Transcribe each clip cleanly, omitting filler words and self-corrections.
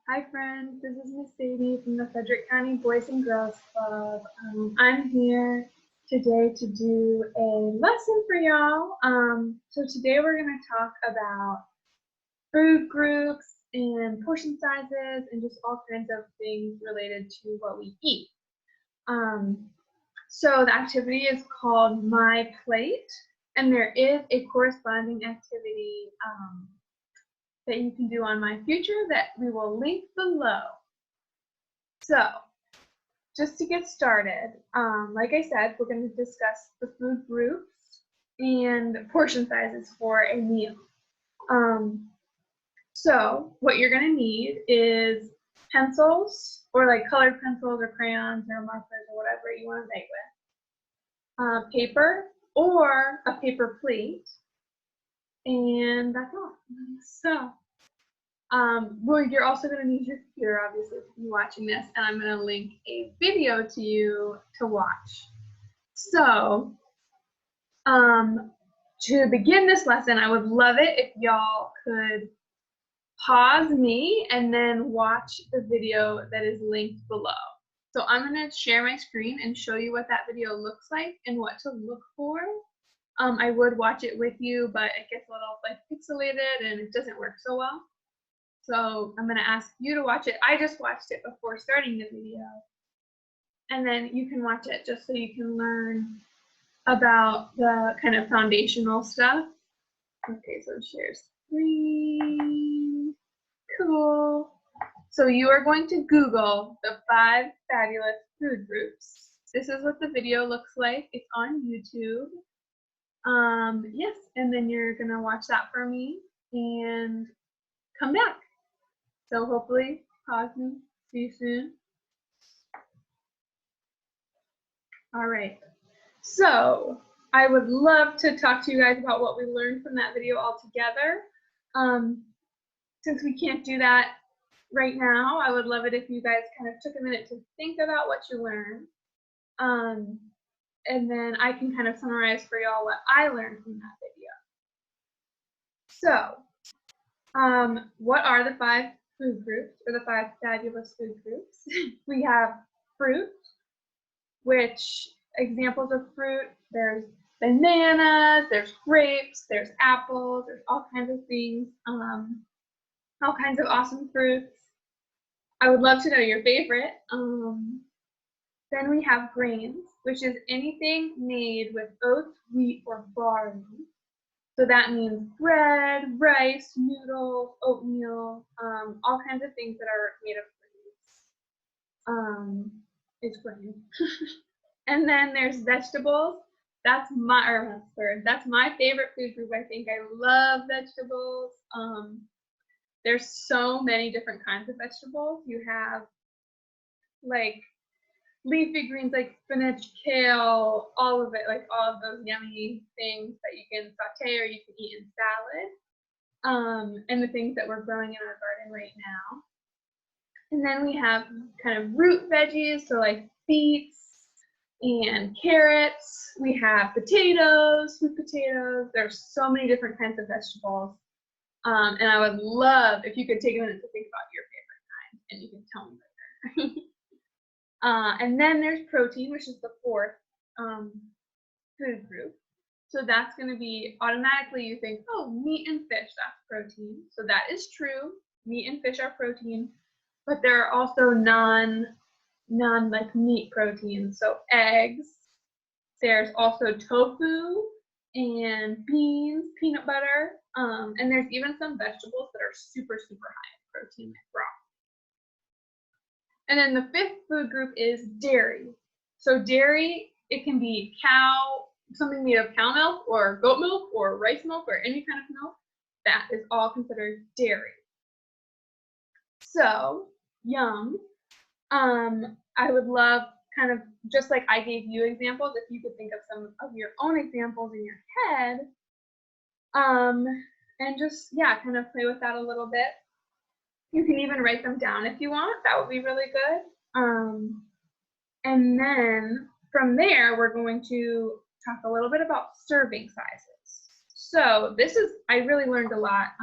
Hi friends, this is Miss Sadie from the Frederick County Boys and Girls Club. I'm here today to do a lesson for y'all. So today we're going to talk about food groups and portion sizes and just all kinds of things related to what we eat. So the activity is called My Plate, and there is a corresponding activity that you can do on My Future that we will link below. So, just to get started, like I said, we're going to discuss the food groups and portion sizes for a meal. So, what you're going to need is pencils, or like colored pencils or crayons or markers or whatever you want to write with, paper or a paper plate, and that's all. So, well, you're also going to need your computer, obviously, to be watching this, and I'm going to link a video to you to watch. So, to begin this lesson, I would love it if y'all could pause me and then watch the video that is linked below. So I'm going to share my screen and show you what that video looks like and what to look for. I would watch it with you, but it gets a little like pixelated and it doesn't work so well. So I'm going to ask you to watch it. I just watched it before starting the video. And then you can watch it just so you can learn about the kind of foundational stuff. Okay, so share screen. Cool. So you are going to Google the 5 fabulous food groups. This is what the video looks like. It's on YouTube. Yes, and then you're going to watch that for me and come back. So hopefully, pause me. See you soon. All right. So I would love to talk to you guys about what we learned from that video all together. Since we can't do that right now, I would love it if you guys kind of took a minute to think about what you learned. And then I can kind of summarize for y'all what I learned from that video. So, what are the 5 food groups, or the 5 fabulous food groups? We have fruit, which examples of fruit, there's bananas, there's grapes, there's apples, there's all kinds of things, all kinds of awesome fruits. I would love to know your favorite. Then we have grains, which is anything made with oats, wheat, or barley. So that means bread, rice, noodles, oatmeal, all kinds of things that are made of grains. It's grain. And then there's vegetables. That's my favorite food group. I think I love vegetables. There's so many different kinds of vegetables. You have like leafy greens like spinach, kale, all of it, like all of those yummy things that you can saute or you can eat in salad, and the things that we're growing in our garden right now. And then we have kind of root veggies, so like beets and carrots. We have potatoes, sweet potatoes. There's so many different kinds of vegetables. And I would love if you could take a minute to think about your favorite kind, and you can tell me later. And then there's protein, which is the 4th food group. So that's going to be automatically you think, oh, meat and fish, that's protein. So that is true. Meat and fish are protein, but there are also non like meat proteins. So eggs. There's also tofu and beans, peanut butter, and there's even some vegetables that are super, super high in protein, like broccoli. And then the 5th food group is dairy. So dairy, it can be something made of cow milk or goat milk or rice milk or any kind of milk. That is all considered dairy. So, yum. I would love, kind of just like I gave you examples, if you could think of some of your own examples in your head, and just, yeah, kind of play with that a little bit. You can even write them down if you want. That would be really good. And then from there, we're going to talk a little bit about serving sizes. So I really learned a lot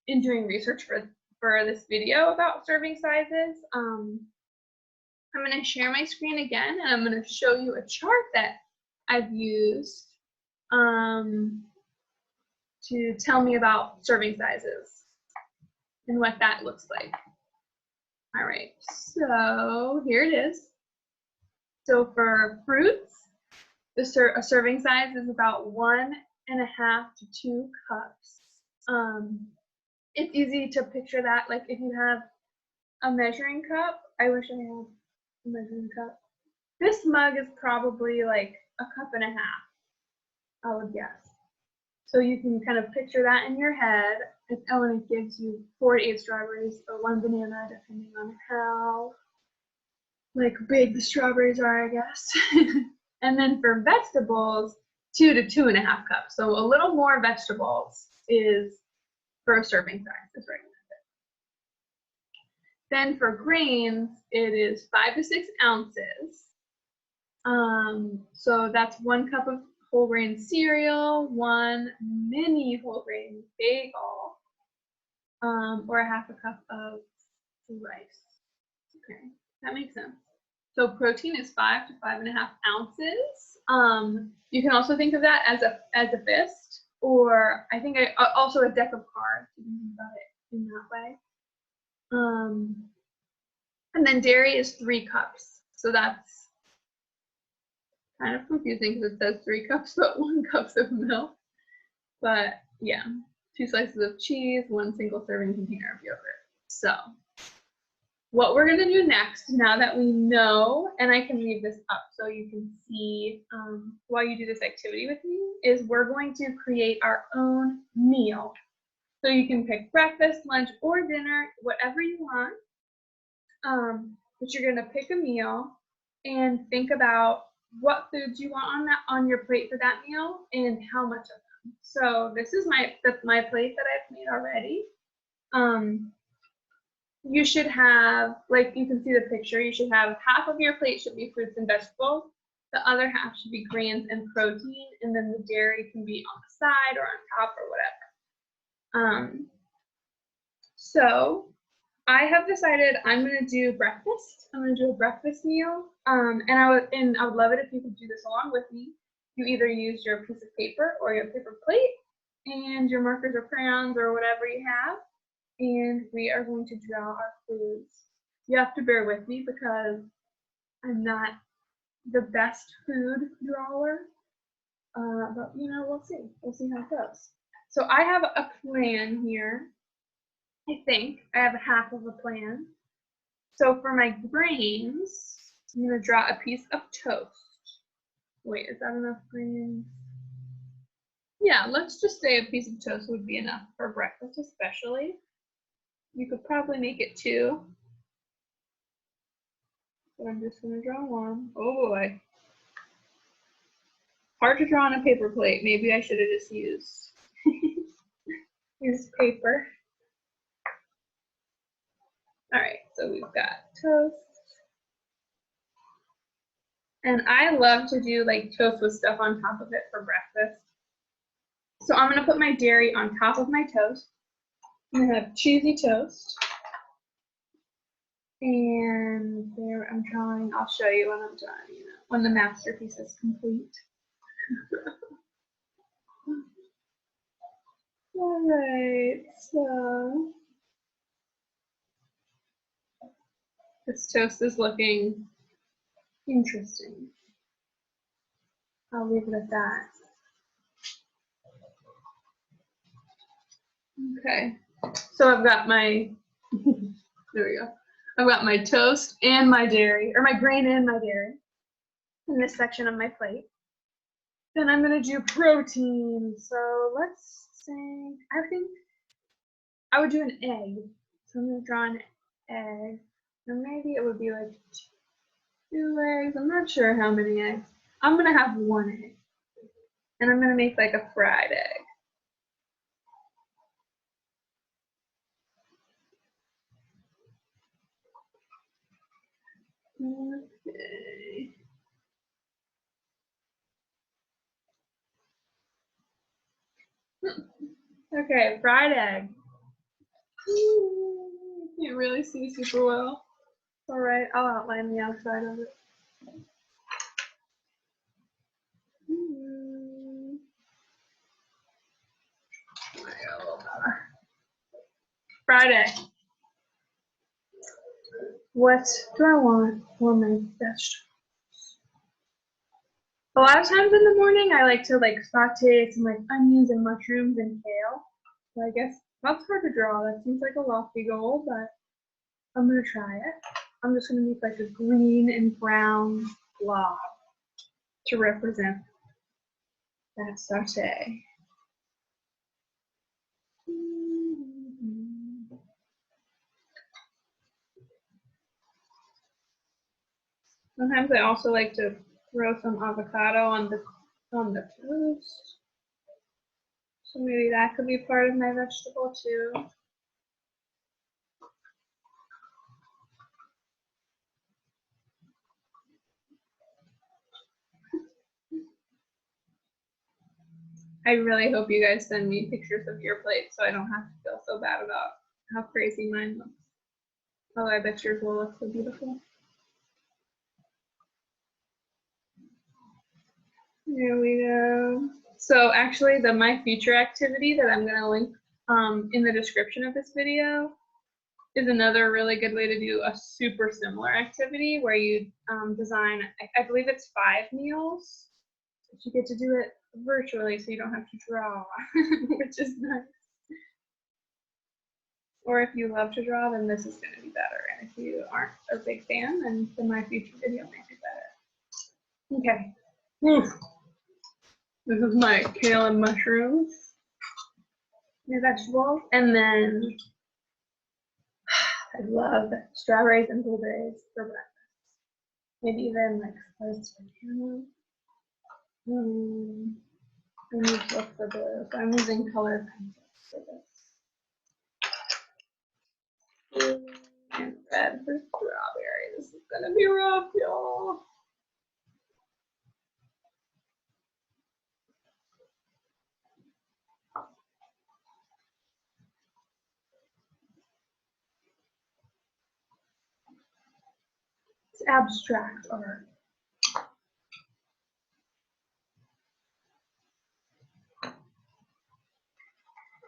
in doing research for for this video about serving sizes. I'm going to share my screen again, and I'm going to show you a chart that I've used to tell me about serving sizes and what that looks like. All right, so here it is. So for fruits, a serving size is about 1.5 to 2 cups. It's easy to picture that, like if you have a measuring cup. I wish I had a measuring cup. This mug is probably like 1.5 cups, I would guess. So you can kind of picture that in your head. And it gives you 4 to 8 strawberries or 1 banana, depending on how like big the strawberries are, I guess. And then for vegetables, 2 to 2.5 cups. So a little more vegetables is for a serving size is recommended. Then for grains, it is 5 to 6 ounces. So that's 1 cup of whole grain cereal, 1 mini whole grain bagel, or 1/2 cup of rice. Okay, that makes sense. So protein is 5 to 5.5 ounces. You can also think of that as a fist, or I think also a deck of cards. You can think about it in that way. And then dairy is 3 cups. So that's kind of confusing because it says 3 cups, but 1 cup of milk. But yeah, 2 slices of cheese, 1 single serving container of yogurt. So what we're going to do next, now that we know, and I can leave this up so you can see while you do this activity with me, is we're going to create our own meal. So you can pick breakfast, lunch, or dinner, whatever you want. But you're going to pick a meal and think about what foods you want on your plate for that meal and how much of them. So this is my plate that I've made already. You should have, like you can see the picture, you should have half of your plate should be fruits and vegetables. The other half should be grains and protein, and then the dairy can be on the side or on top or whatever. So I have decided I'm going to do breakfast. I'm going to do a breakfast meal. And I would love it if you could do this along with me. You either use your piece of paper or your paper plate and your markers or crayons or whatever you have. And we are going to draw our foods. You have to bear with me because I'm not the best food drawer. But you know, we'll see. We'll see how it goes. So I have a plan here. I think I have half of a plan. So for my grains, I'm going to draw a piece of toast. Wait, is that enough grains? Yeah, let's just say a piece of toast would be enough for breakfast, especially. You could probably make it 2. But I'm just going to draw 1. Oh boy. Hard to draw on a paper plate. Maybe I should have just used paper. All right, so we've got toast. And I love to do like toast with stuff on top of it for breakfast. So I'm going to put my dairy on top of my toast. I'm going to have cheesy toast. And there I'm drawing, I'll show you when I'm done, you know, when the masterpiece is complete. All right, so this toast is looking interesting. I'll leave it at that. Okay, so I've got my, there we go. I've got my toast and my dairy, or my grain and my dairy in this section of my plate. Then I'm going to do protein. So let's say, I think I would do an egg. So I'm going to draw an egg. And maybe it would be like 2 eggs. I'm not sure how many eggs. I'm going to have 1 egg. And I'm going to make like a fried egg. Okay. Okay, fried egg. really see super well. All right, I'll outline the outside of it. Friday. What do I want for my vegetables? A lot of times in the morning, I like to saute some onions and mushrooms and kale. So I guess that's hard to draw. That seems like a lofty goal, but I'm gonna try it. I'm just gonna make a green and brown blob to represent that saute. Sometimes I also like to throw some avocado on the toast. So maybe that could be part of my vegetable too. I really hope you guys send me pictures of your plates so I don't have to feel so bad about how crazy mine looks. Although I bet yours will look so beautiful. There we go. So actually my future activity that I'm gonna link in the description of this video is another really good way to do a super similar activity where you design, I believe it's 5 meals, but you get to do it virtually so you don't have to draw, which is nice. Or if you love to draw, then this is going to be better. And if you aren't a big fan, then my future video might be better. Okay. Oof. This is my kale and mushrooms, my vegetables, and then I love strawberries and blueberries for breakfast. Maybe even sliced banana. I need to look for blue, so I'm using colored pencils for this. Blue and red for strawberry. This is gonna be rough, y'all. It's abstract art.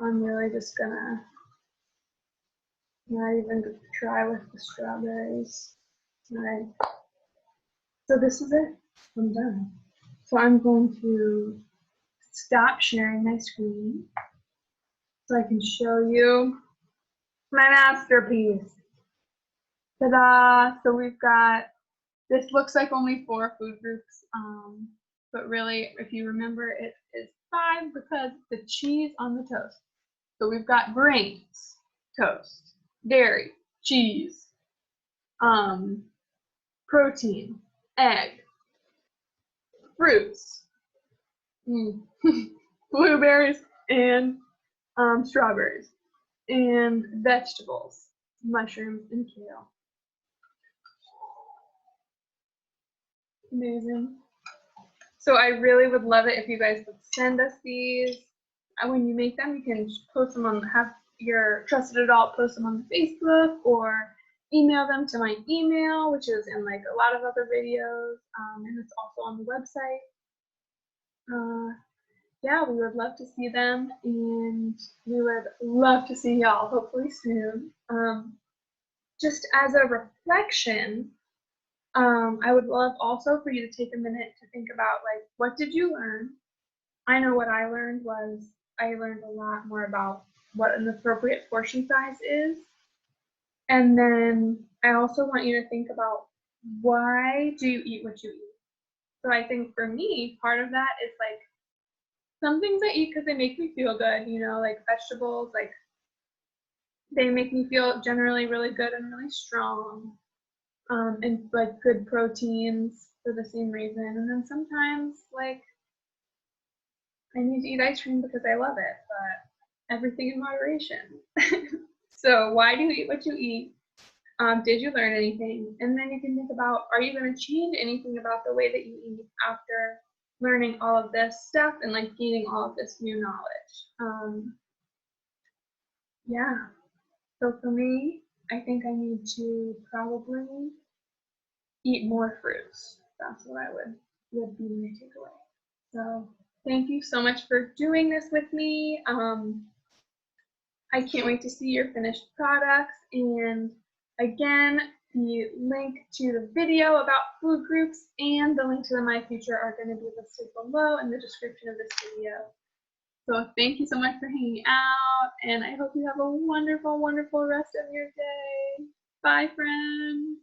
I'm really just gonna not even try with the strawberries. Alright. So this is it. I'm done. So I'm going to stop sharing my screen so I can show you my masterpiece. Ta-da! So we've got, this looks like only 4 food groups, but really, if you remember, it is 5 because the cheese on the toast. So we've got grains, toast, dairy, cheese, protein, egg, fruits, blueberries, and strawberries, and vegetables, mushrooms, and kale. Amazing. So I really would love it if you guys would send us these. When you make them, you can post them on, have your trusted adult post them on Facebook, or email them to my email, which is in a lot of other videos, and it's also on the website. Yeah, we would love to see them, and we would love to see y'all hopefully soon. Just as a reflection, I would love also for you to take a minute to think about what did you learn? I know what I learned was I learned a lot more about what an appropriate portion size is. And then I also want you to think about, why do you eat what you eat? So I think for me, part of that is some things I eat because they make me feel good, vegetables, they make me feel generally really good and really strong. And good proteins for the same reason. And then sometimes I need to eat ice cream because I love it, but everything in moderation. So why do you eat what you eat? Did you learn anything? And then you can think about, are you going to change anything about the way that you eat after learning all of this stuff and gaining all of this new knowledge? Yeah. So for me, I think I need to probably eat more fruits. That's what I would be my takeaway. So thank you so much for doing this with me. I can't wait to see your finished products. And again, the link to the video about food groups and the link to the My Future are going to be listed below in the description of this video. So thank you so much for hanging out, and I hope you have a wonderful, wonderful rest of your day. Bye, friends.